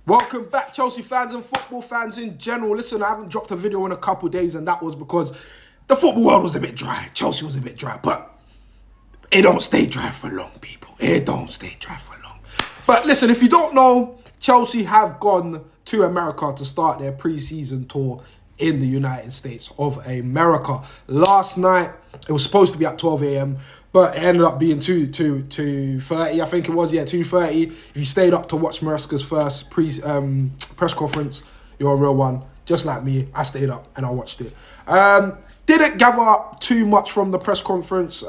Welcome back, Chelsea fans and football fans in general. Listen, I haven't dropped a video in a couple of days, and that was because the football world was a bit dry. Chelsea was a bit dry, but it don't stay dry for long, people. It don't stay dry for long. But listen, if you don't know, Chelsea have gone to America to start their pre-season tour in the United States of America. Last night, it was supposed to be at 12 a.m., but it ended up being 2:30, I think it was, 2:30. If you stayed up to watch Maresca's first press conference, you're a real one. Just like me, I stayed up and I watched it. Didn't gather up too much from the press conference.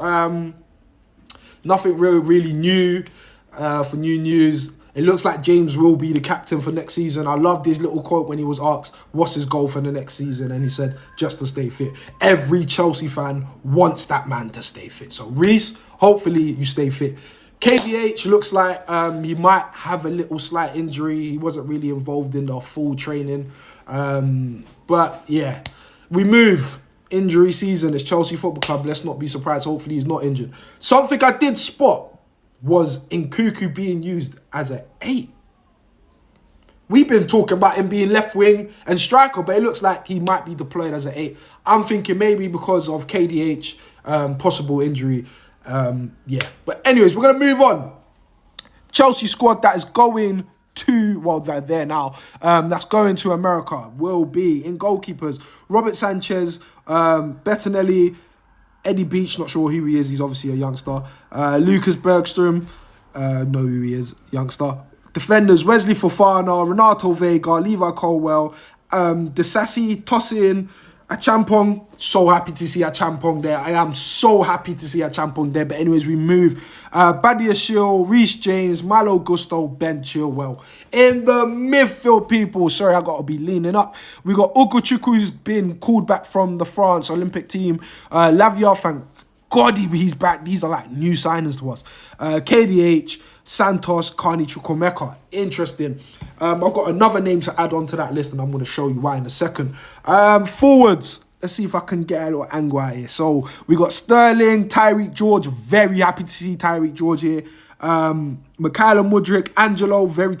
Nothing really new for new news. It looks like James will be the captain for next season. I loved his little quote when he was asked what's his goal for the next season, and he said, just to stay fit. Every Chelsea fan wants that man to stay fit. So Reece, hopefully you stay fit. KDH looks like he might have a little slight injury. He wasn't really involved in the full training. But yeah, we move. Injury season. It's Chelsea Football Club. Let's not be surprised. Hopefully he's not injured. Something I did spot was Nkunku being used as an 8. We've been talking about him being left wing and striker, but it looks like he might be deployed as an 8. I'm thinking maybe because of KDH, possible injury. But anyways, we're going to move on. Chelsea squad that is going to, well, they're there now. That's going to America will be in goalkeepers: Robert Sanchez, Bettinelli, Eddie Beach, not sure who he is. He's obviously a youngster. Lucas Bergstrom, know who he is, youngster. Defenders: Wesley Fofana, Renato Vega, Levi Colwell, Disasi, Tosin, Achampong. So happy to see Achampong there. I am so happy to see Achampong there. But anyways, we move. Badia Shield, Reece James, Malo Gusto, Ben Chilwell. In the midfield, people. Sorry, I got to be leaning up. We got Ugochukwu, who's been called back from the France Olympic team. Lavia, thank God he's back. These are like new signings to us. KDH, Santos, Carney Chukwemeka. Interesting. I've got another name to add on to that list, and I'm going to show you why in a second. Forwards. Let's see if I can get a little angle out here. So we got Sterling, Tyreek George. Very happy to see Tyreek George here. Mikhailo Mudryk, Angelo. Very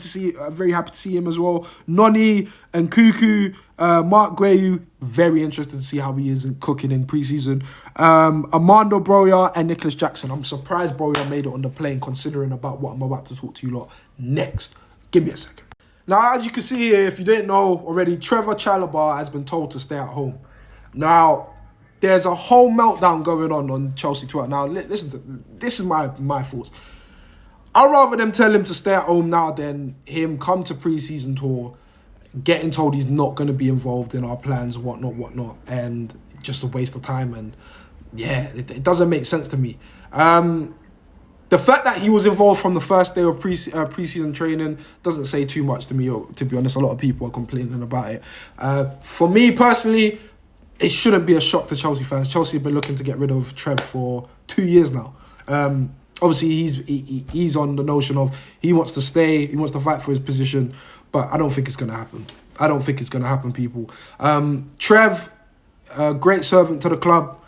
happy to see him as well. Noni and Nkunku, Mark Gueyu. Very interested to see how he is cooking in preseason. Armando Broja and Nicholas Jackson. I'm surprised Broja made it on the plane, considering about what I'm about to talk to you lot next. Give me a second. Now, as you can see here, if you didn't know already, Trevor Chalobah has been told to stay at home. Now, there's a whole meltdown going on Chelsea Twitter. Now, listen, this is my thoughts. I'd rather them tell him to stay at home now than him come to pre-season tour, getting told he's not going to be involved in our plans, whatnot, and just a waste of time. And yeah, it doesn't make sense to me. The fact that he was involved from the first day of pre-season training doesn't say too much to me, or, to be honest. A lot of people are complaining about it. For me personally, it shouldn't be a shock to Chelsea fans. Chelsea have been looking to get rid of Trev for 2 years now. Obviously, he's on the notion of he wants to stay, he wants to fight for his position, but I don't think it's going to happen. I don't think it's going to happen, people. Trev, a great servant to the club.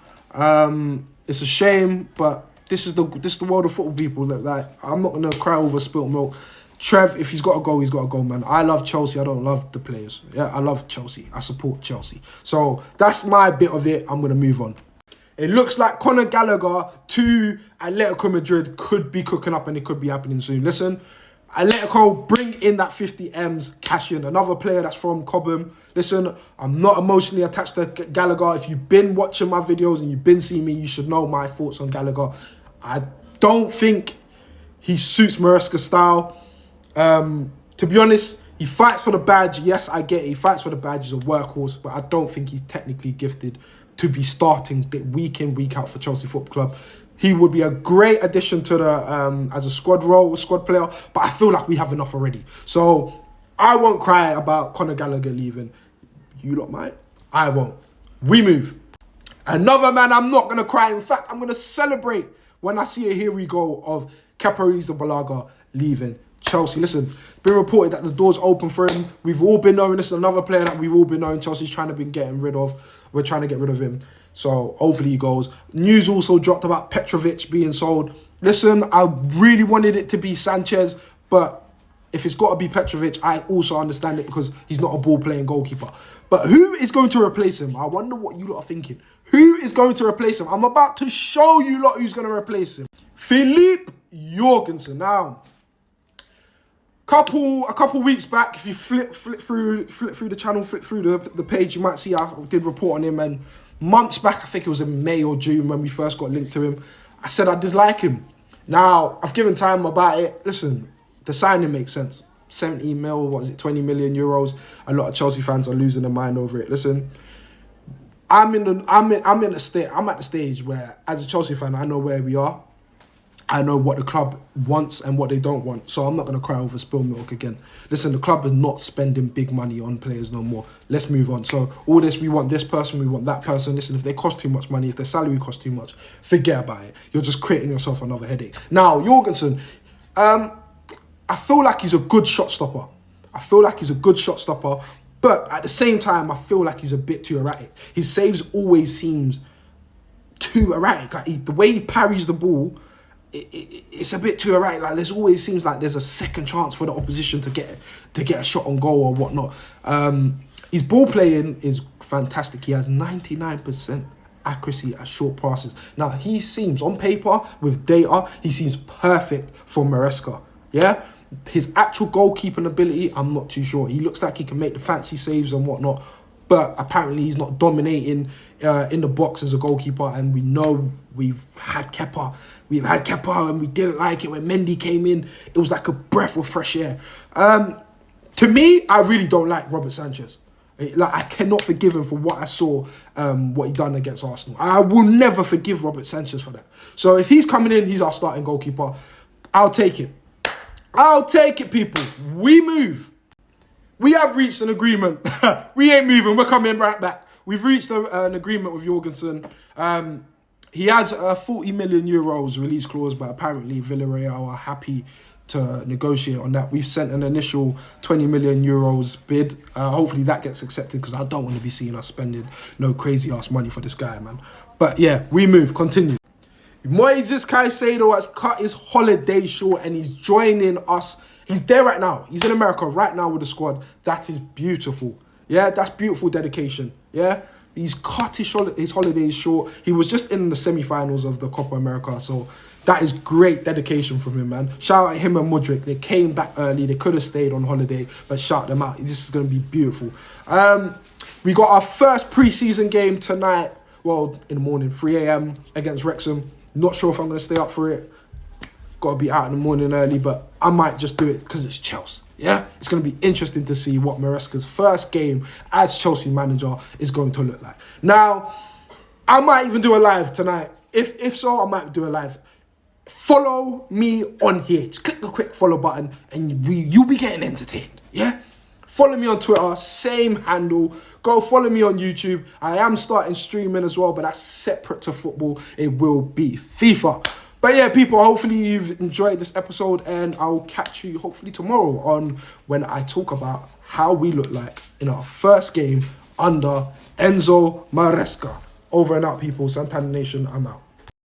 It's a shame, but this is the world of football, people. Like, I'm not going to cry over spilt milk. Trev, if he's got to go, he's got to go, man. I love Chelsea. I don't love the players. Yeah, I love Chelsea. I support Chelsea. So that's my bit of it. I'm going to move on. It looks like Conor Gallagher to Atletico Madrid could be cooking up, and it could be happening soon. Listen, Atletico, bring in that 50 M's, cash in. Another player that's from Cobham. Listen, I'm not emotionally attached to Gallagher. If you've been watching my videos and you've been seeing me, you should know my thoughts on Gallagher. I don't think he suits Maresca's style. To be honest, he fights for the badge. Yes, I get it. He fights for the badge. He's a workhorse, but I don't think he's technically gifted to be starting week in, week out for Chelsea Football Club. He would be a great addition to the as a squad player, but I feel like we have enough already. So I won't cry about Conor Gallagher leaving. You lot might. I won't. We move. Another man I'm not going to cry. In fact, I'm going to celebrate when I see a here we go of Kepa Arrizabalaga leaving Chelsea. Listen, it's been reported that the door's open for him. We've all been knowing this is another player that we've all been knowing Chelsea's trying to be getting rid of. We're trying to get rid of him. So hopefully he goes. News also dropped about Petrovic being sold. Listen, I really wanted it to be Sanchez, but If it's got to be Petrovic, I also understand it because he's not a ball-playing goalkeeper. But who is going to replace him? I wonder what you lot are thinking. Who is going to replace him? I'm about to show you lot who's going to replace him. Philippe Jorgensen. Now, a couple weeks back, if you flip through the channel, flip through the page, you might see I did report on him. And months back, I think it was in May or June when we first got linked to him, I said I did like him. Now, I've given time about it. Listen, the signing makes sense. 70 mil, what is it, 20 million euros. A lot of Chelsea fans are losing their mind over it. Listen, I'm at the stage where, as a Chelsea fan, I know where we are. I know what the club wants and what they don't want. So I'm not going to cry over spilled milk again. Listen, the club is not spending big money on players no more. Let's move on. So all this, we want this person, we want that person. Listen, if they cost too much money, if their salary costs too much, forget about it. You're just creating yourself another headache. Now, Jorgensen, I feel like he's a good shot stopper. But at the same time, I feel like he's a bit too erratic. His saves always seems too erratic. Like the way he parries the ball, it's a bit too erratic. Like there's always seems like there's a second chance for the opposition to get a shot on goal or whatnot. His ball playing is fantastic. He has 99% accuracy at short passes. Now he seems on paper with data, he seems perfect for Maresca. Yeah. His actual goalkeeping ability, I'm not too sure. He looks like he can make the fancy saves and whatnot, but apparently he's not dominating in the box as a goalkeeper. And we know we've had Kepa and we didn't like it when Mendy came in. It was like a breath of fresh air. To me, I really don't like Robert Sanchez. Like, I cannot forgive him for what I saw, what he done against Arsenal. I will never forgive Robert Sanchez for that. So if he's coming in, he's our starting goalkeeper. I'll take it. I'll take it, people. We move. We have reached an agreement. We ain't moving. We're coming right back. We've reached an agreement with Jorgensen. He has a 40 million euros release clause, but apparently Villarreal are happy to negotiate on that. We've sent an initial 20 million euros bid. Hopefully that gets accepted because I don't want to be seeing us spending no crazy ass money for this guy, man. But yeah, we move. Continue. Moises Caicedo has cut his holiday short and he's joining us. He's there right now. He's in America right now with the squad. That is beautiful. Yeah, that's beautiful dedication. Yeah, he's cut his holidays short. He was just in the semi-finals of the Copa America, so that is great dedication from him, man. Shout out him and Mudryk. They came back early. They could have stayed on holiday, but shout them out. This is going to be beautiful. We got our first pre-season game tonight. Well, in the morning, 3 a.m. against Wrexham. Not sure if I'm going to stay up for it. Got to be out in the morning early, but I might just do it because it's Chelsea. Yeah? It's going to be interesting to see what Maresca's first game as Chelsea manager is going to look like. Now, I might even do a live tonight. If so, I might do a live. Follow me on here. Just click the quick follow button and you'll be getting entertained. Yeah? Follow me on Twitter, same handle. Go follow me on YouTube. I am starting streaming as well, but that's separate to football. It will be FIFA. But yeah, people, hopefully you've enjoyed this episode and I'll catch you hopefully tomorrow on when I talk about how we look like in our first game under Enzo Maresca. Over and out, people. Santana Nation, I'm out.